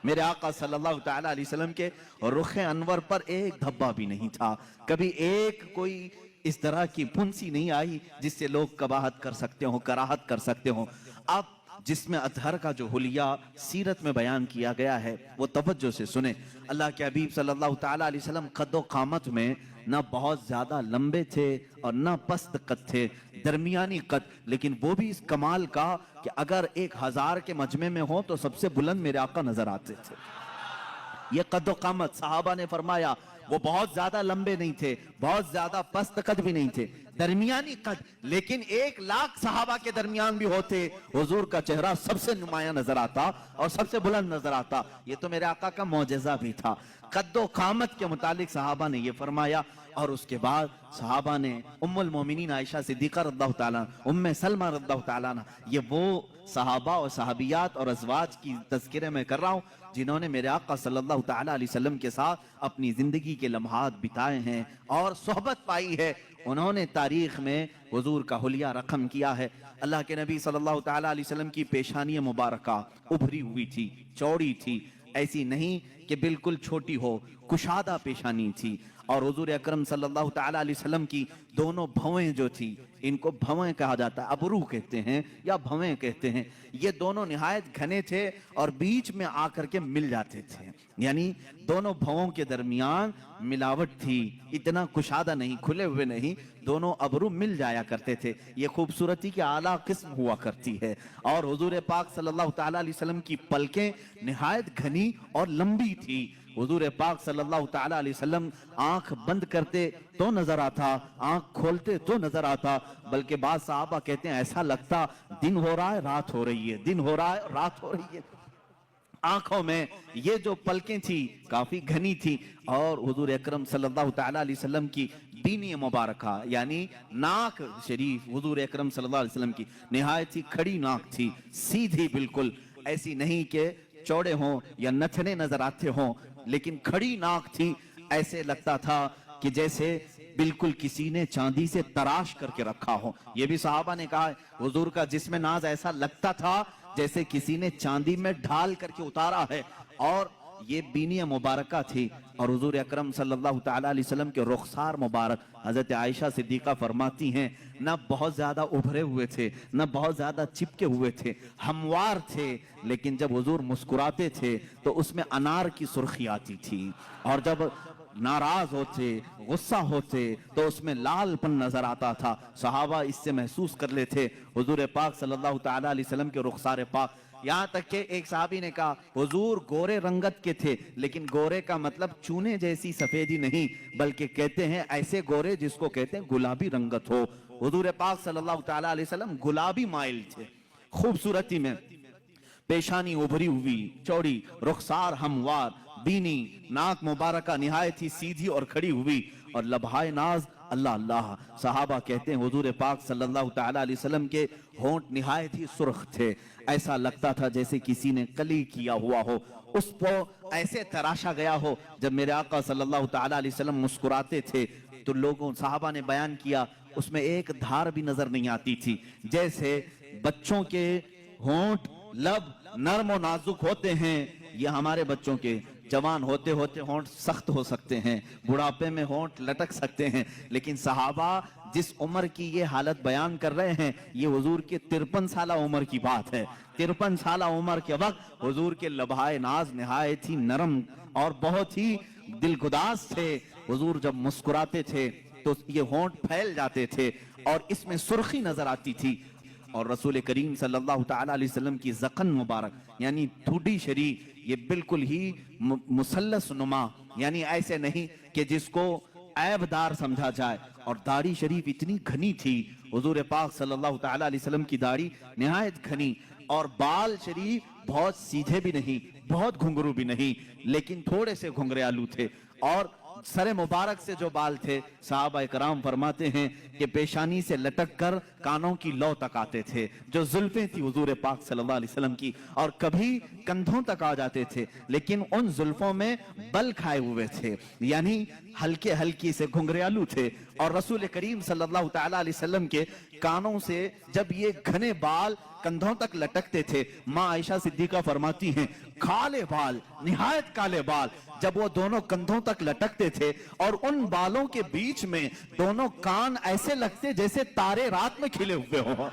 میرے آقا صلی اللہ تعالیٰ علیہ وسلم کے رخ انور پر ایک دھبا بھی نہیں تھا، کبھی ایک کوئی اس طرح کی پھنسی نہیں آئی جس سے لوگ کباہت کر سکتے ہوں، کراہت کر سکتے ہوں۔ اب جس میں اطہر کا جو حلیہ سیرت میں بیان کیا گیا ہے وہ توجہ سے سنیں۔ اللہ کے حبیب صلی اللہ تعالیٰ علیہ وسلم قد و قامت میں نہ بہت زیادہ لمبے تھے اور نہ پست قد تھے، درمیانی قد، لیکن وہ بھی اس کمال کا کہ اگر 1000 کے مجمع میں ہو تو سب سے بلند میرے آقا نظر آتے تھے۔ یہ قد و قامت، صحابہ نے فرمایا وہ بہت زیادہ لمبے نہیں تھے، بہت زیادہ پست قد بھی نہیں تھے، درمیانی قد، لیکن 1,00,000 صحابہ کے درمیان بھی ہوتے، حضور کا چہرہ سب سے نمایاں نظر آتا اور سب سے بلند نظر آتا۔ یہ تو میرے آقا کا معجزہ بھی تھا۔ قد و قامت کے متعلق صحابہ نے یہ فرمایا، اور اس کے بعد صحابہ نے ام المومنین عائشہ صدیقہ رضی اللہ تعالیٰ، ام سلمہ رضی اللہ تعالیٰ، یہ وہ صحابہ اور صحابیات اور ازواج کی تذکرے میں کر رہا ہوں جنہوں نے میرے آقا صلی اللہ تعالیٰ علیہ وسلم کے ساتھ اپنی زندگی کے لمحات بتائے ہیں اور صحبت پائی ہے۔ انہوں نے تاریخ میں حضور کا حلیہ رقم کیا ہے۔ اللہ کے نبی صلی اللہ تعالیٰ علیہ وسلم کی پیشانی مبارکہ ابھری ہوئی تھی، چوڑی تھی، ایسی نہیں کہ بالکل چھوٹی ہو، کشادہ پیشانی تھی، اور حضور اکرم صلی اللہ تعالیٰ علیہ وسلم کی دونوں بھویں جو تھی، ان کو بھویں کہا جاتا ہے، ابرو کہتے ہیں یا بھویں کہتے ہیں، یہ دونوں نہایت گھنے تھے اور بیچ میں آ کر کے مل جاتے تھے، یعنی دونوں بھووں کے درمیان ملاوٹ تھی، اتنا کشادہ نہیں، کھلے ہوئے نہیں، دونوں ابرو مل جایا کرتے تھے۔ یہ خوبصورتی کی اعلیٰ قسم ہوا کرتی ہے، اور حضور پاک صلی اللہ تعالیٰ علیہ وسلم کی پلکیں نہایت گھنی اور لمبی تھی۔ حضور پاک صلی اللہ تعالیٰ علیہ وسلم آنکھ بند کرتے تو نظر آتا، آنکھ کھولتے تو نظر آتا، بلکہ بعض صحابہ کہتے ہیں ایسا لگتا دن ہو رہا ہے رات ہو رہی ہے، دن ہو رہا ہے رات ہو رہی ہے۔ آنکھوں میں یہ جو پلکیں تھی کافی گھنی تھی، اور حضور اکرم صلی اللہ تعالیٰ علیہ وسلم کی بینی مبارکہ یعنی ناک شریف، حضور اکرم صلی اللہ علیہ وسلم کی نہایت ہی کھڑی ناک تھی، سیدھی بالکل، ایسی نہیں کہ چوڑے ہوں یا نتھنے نظر آتے ہوں، لیکن کھڑی ناک تھی، ایسے لگتا تھا کہ جیسے بالکل کسی نے چاندی سے تراش کر کے رکھا ہو۔ یہ بھی صحابہ نے کہا حضور کا جسم ناز ایسا لگتا تھا جیسے کسی نے چاندی میں ڈھال کر کے اتارا ہے، اور یہ بینی مبارکہ تھی۔ اور حضور اکرم صلی اللہ تعالیٰ علیہ وسلم کے رخسار مبارک، حضرت عائشہ صدیقہ فرماتی ہیں، نہ بہت زیادہ ابھرے ہوئے تھے، نہ بہت زیادہ چپکے ہوئے تھے، ہموار تھے، لیکن جب حضور مسکراتے تھے تو اس میں انار کی سرخی آتی تھی، اور جب ناراض ہوتے، غصہ ہوتے تو اس میں لال پن نظر آتا تھا۔ صحابہ اس سے محسوس کر لیتے حضور پاک صلی اللہ تعالیٰ علیہ وسلم کے رخسار پاک۔ یہاں تک کہ ایک صحابی نے کہا حضور گورے رنگت کے تھے، لیکن گورے کا مطلب چونے جیسی سفیدی نہیں، بلکہ کہتے ہیں ایسے گورے جس کو کہتے ہیں گلابی رنگت ہو۔ حضور پاک صلی اللہ تعالیٰ علیہ وسلم گلابی مائل تھے خوبصورتی میں، پیشانی ابھری ہوئی چوڑی، رخسار ہموار، بینی، ناک مبارکہ نہایت ہی سیدھی اور کھڑی ہوئی، اور لبہائے ناز اللہ اللہ۔ صحابہ کہتے ہیں حضور پاک صلی اللہ تعالیٰ علیہ وسلم کے ہونٹ نہایت ہی سرخ تھے، ایسا لگتا تھا جیسے کسی نے کلی کیا ہوا ہو، اس کو ایسے تراشا گیا ہو۔ جب میرے آقا صلی اللہ تعالیٰ علیہ وسلم مسکراتے تھے تو لوگوں صحابہ نے بیان کیا اس میں ایک دھار بھی نظر نہیں آتی تھی، جیسے بچوں کے ہونٹ لب نرم و نازک ہوتے ہیں، یہ ہمارے بچوں کے جوان ہوتے ہوتے ہونٹ سخت ہو سکتے ہیں، بڑھاپے میں ہونٹ لٹک سکتے ہیں، لیکن صحابہ جس عمر کی یہ حالت بیان کر رہے ہیں یہ حضور کے 53 سالہ عمر کی بات ہے۔ 53 سالہ عمر کے وقت حضور کے لبہائے ناز نہایت ہی نرم اور بہت ہی دلگداز تھے۔ حضور جب مسکراتے تھے تو یہ ہونٹ پھیل جاتے تھے اور اس میں سرخی نظر آتی تھی، اور رسول کریم صلی اللہ تعالیٰ علیہ وسلم کی ذقن مبارک یعنی ٹھوڈی شریف یہ بالکل ہی مثلث نما، یعنی ایسے نہیں کہ جس کو عیب دار سمجھا جائے، اور داڑھی شریف اتنی گھنی تھی، حضور پاک صلی اللہ تعالیٰ علیہ وسلم کی داڑھی نہایت گھنی، اور بال شریف بہت سیدھے بھی نہیں بہت گھنگرو بھی نہیں، لیکن تھوڑے سے گھنگریالو تھے، اور سر مبارک سے جو بال تھے صحابہ کرام فرماتے ہیں کہ پیشانی سے لٹک کر کانوں کی لو تک آتے تھے، جو زلفیں تھی حضور پاک صلی اللہ علیہ وسلم کی، اور کبھی کندھوں تک آ جاتے تھے، لیکن ان زلفوں میں بل کھائے ہوئے تھے، یعنی ہلکے ہلکی سے گھنگریالو تھے، اور رسول کریم صلی اللہ تعالیٰ علیہ وسلم کے کانوں سے جب یہ گھنے بال کندھوں تک لٹکتے تھے، ماں عائشہ صدیقہ فرماتی ہیں کالے بال، نہایت کالے بال جب وہ دونوں کندھوں تک لٹکتے تھے اور ان بالوں کے بیچ میں دونوں کان ایسے لگتے جیسے تارے رات میں کھلے ہوئے ہوں،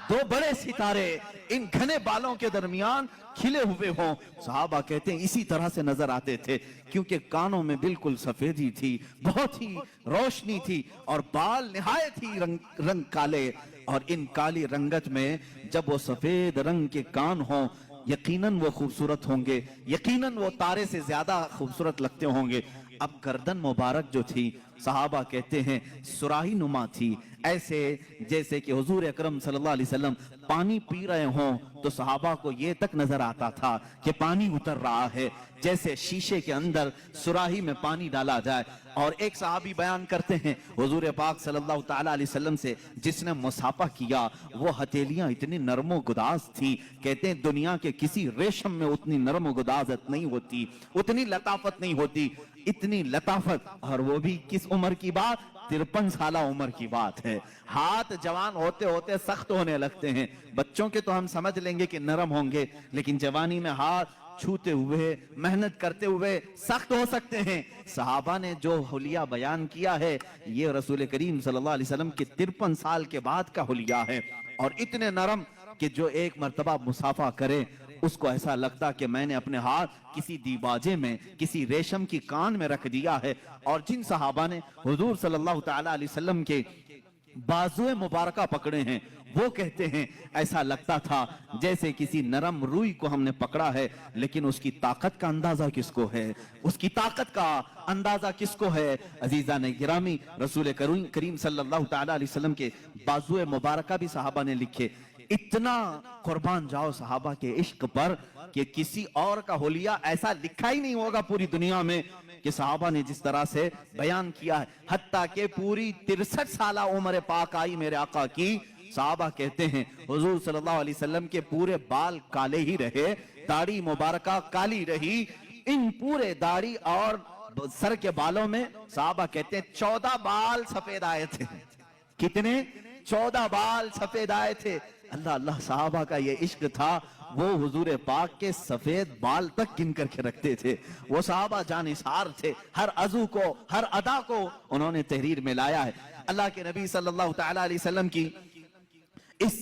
دو بڑے ستارے ان گھنے بالوں کے درمیان کھلے ہوئے ہوں۔ صحابہ کہتے ہیں اسی طرح سے نظر آتے تھے، کیونکہ کانوں میں بالکل سفیدی تھی، بہت ہی روشنی تھی، اور بال نہایت ہی رنگ کالے، اور ان کالی رنگت میں جب وہ سفید رنگ کے کان ہوں یقیناً وہ خوبصورت ہوں گے، یقیناً وہ تارے سے زیادہ خوبصورت لگتے ہوں گے۔ اب گردن مبارک جو تھی صحابہ کہتے ہیں سراہی نما تھی، ایسے جیسے کہ حضور اکرم صلی اللہ علیہ وسلم پانی پی رہے ہوں تو صحابہ کو یہ تک نظر آتا تھا کہ پانی اتر رہا ہے، جیسے شیشے کے اندر سراہی میں پانی ڈالا جائے۔ اور ایک صحابی بیان کرتے ہیں حضور پاک صلی اللہ تعالیٰ علیہ وسلم سے جس نے مصافحہ کیا، وہ ہتھیلیاں اتنی نرم و گداز تھی، کہتے ہیں دنیا کے کسی ریشم میں اتنی نرم و گدازت نہیں ہوتی، اتنی لطافت نہیں ہوتی، اتنی لطافت، اور وہ بھی کس عمر کی بات؟ 53 سالہ عمر کی بات ہے۔ ہاتھ جوان ہوتے ہوتے سخت ہونے لگتے ہیں، بچوں کے تو ہم سمجھ لیں گے کہ نرم ہوں گے، لیکن جوانی میں ہاتھ چھوتے ہوئے محنت کرتے ہوئے سخت ہو سکتے ہیں۔ صحابہ نے جو حلیہ بیان کیا ہے یہ رسول کریم صلی اللہ علیہ وسلم کے 53 سال کے بعد کا حلیہ ہے، اور اتنے نرم کہ جو ایک مرتبہ مصافحہ کرے اس کو ایسا لگتا کہ میں نے اپنے ہاتھ کسی دیباجے میں، کسی ریشم کی کان میں رکھ دیا ہے۔ اور جن صحابہ نے حضور صلی اللہ تعالیٰ علیہ وسلم کے بازوئے مبارکہ پکڑے ہیں وہ کہتے ہیں ایسا لگتا تھا جیسے کسی نرم روئی کو ہم نے پکڑا ہے، لیکن اس کی طاقت کا اندازہ کس کو ہے، اس کی طاقت کا اندازہ کس کو ہے؟ عزیزان گرامی، رسول کریم صلی اللہ تعالیٰ علیہ وسلم کے بازوئے مبارکہ بھی صحابہ نے لکھے۔ اتنا قربان جاؤ صحابہ کے عشق پر کہ کسی اور کا حلیہ ایسا لکھا ہی نہیں ہوگا پوری دنیا میں کہ صحابہ نے جس طرح سے بیان کیا ہے۔ حتیٰ کہ پوری 63 سالہ عمر پاک آئی میرے آقا کی، صحابہ کہتے ہیں حضور صلی اللہ علیہ وسلم کے پورے بال کالے ہی رہے، داڑھی مبارکہ کالی رہی، ان پورے داڑھی اور سر کے بالوں میں صحابہ کہتے ہیں 14 بال سفید آئے تھے۔ کتنے؟ 14 بال سفید آئے تھے۔ اللہ اللہ، صحابہ کا یہ عشق تھا، وہ حضور پاک کے سفید بال تک گن کر کے رکھتے تھے۔ وہ صحابہ جانثار تھے، ہر عضو کو، ہر ادا کو انہوں نے تحریر میں لایا ہے۔ اللہ کے نبی صلی اللہ تعالیٰ علیہ وسلم کی اس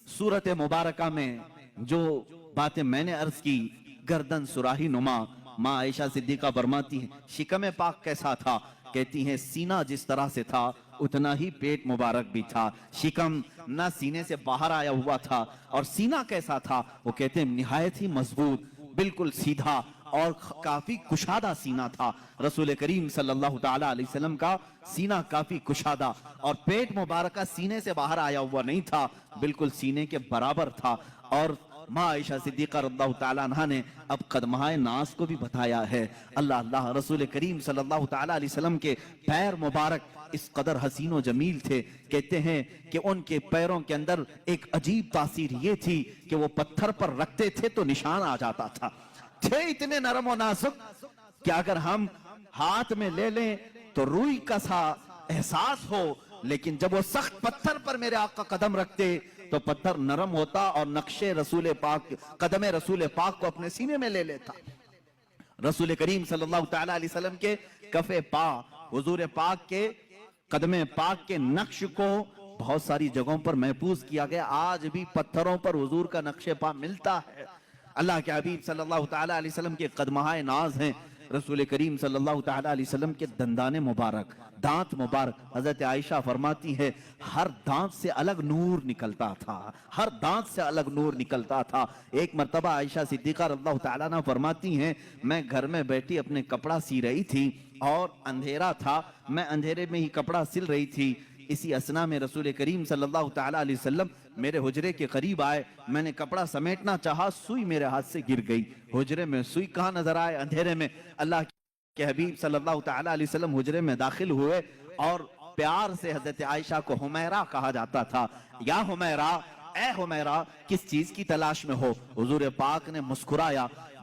صورت مبارکہ میں جو باتیں میں نے عرض کی، گردن سراہی نما، ماں عائشہ صدیقہ فرماتی ہیں شکم پاک کیسا تھا؟ کہتی ہیں سینہ جس طرح سے تھا اتنا ہی پیٹ مبارک بھی تھا، شکم نہ سینے سے باہر آیا ہوا تھا۔ اور سینہ کیسا تھا؟ وہ کہتے ہیں نہایت ہی مضبوط، بالکل سیدھا اور کافی کشادہ سینہ تھا۔ رسول کریم صلی اللہ تعالیٰ علیہ وسلم کا سینہ کافی کشادہ، اور پیٹ مبارکہ سینے سے باہر آیا ہوا نہیں تھا، بالکل سینے کے برابر تھا۔ اور ماں عائشہ صدیقہ رضی اللہ تعالیٰ عنہ نے اب قدمہائے ناز کو بھی بتایا ہے۔ اللہ اللہ، رسول کریم صلی اللہ تعالیٰ علیہ وسلم کے پیر مبارک اس قدر حسین و جمیل تھے، کہتے ہیں کہ ان کے پیروں کے اندر ایک عجیب تاثیر یہ تھی کہ وہ پتھر پر رکھتے تھے تو نشان آ جاتا تھا، تھے اتنے نرم و نازک کہ اگر ہم ہاتھ میں لے لیں تو روئی کا سا احساس ہو، لیکن جب وہ سخت پتھر پر میرے آقا قدم رکھتے تو پتھر نرم ہوتا اور نقش رسول پاک، قدم رسول پاک کو اپنے سینے میں لے لیتا۔ رسول کریم صلی اللہ تعالیٰ علیہ وسلم کے کف پا، حضور پاک کے قدم پاک کے نقش کو بہت ساری جگہوں پر محفوظ کیا گیا، آج بھی پتھروں پر حضور کا نقش پا ملتا ہے۔ اللہ کے حبیب صلی اللہ تعالیٰ علیہ وسلم کے قدمہائے ناز ہیں۔ رسول کریم صلی اللہ تعالیٰ علیہ وسلم کے دندان مبارک، دانت مبارک، حضرت عائشہ فرماتی ہے ہر دانت سے الگ نور نکلتا تھا، ہر دانت سے الگ نور نکلتا تھا۔ ایک مرتبہ عائشہ صدیقہ رضی اللہ تعالیٰ عنہ فرماتی ہیں میں گھر میں بیٹھی اپنے کپڑا سی رہی تھی اور اندھیرا تھا، میں اندھیرے میں ہی کپڑا سل رہی تھی، اسی اسنا میں رسول کریم صلی اللہ تعالیٰ علیہ وسلم میرے حجرے کے قریب آئے، میں نے کپڑا سمیٹنا چاہا، سوئی میرے ہاتھ سے گر گئی۔ حجرے میں سوئی کہاں نظر آئے؟ اندھیرے میں۔ اللہ کے حبیب صلی اللہ تعالیٰ علیہ وسلم حجرے میں داخل ہوئے اور پیار سے حضرت عائشہ کو حمیرہ کہا جاتا تھا، یا حمیرہ، اے حمیرہ کس چیز کی تلاش میں ہو؟ حضور پاک نے مسکرایا،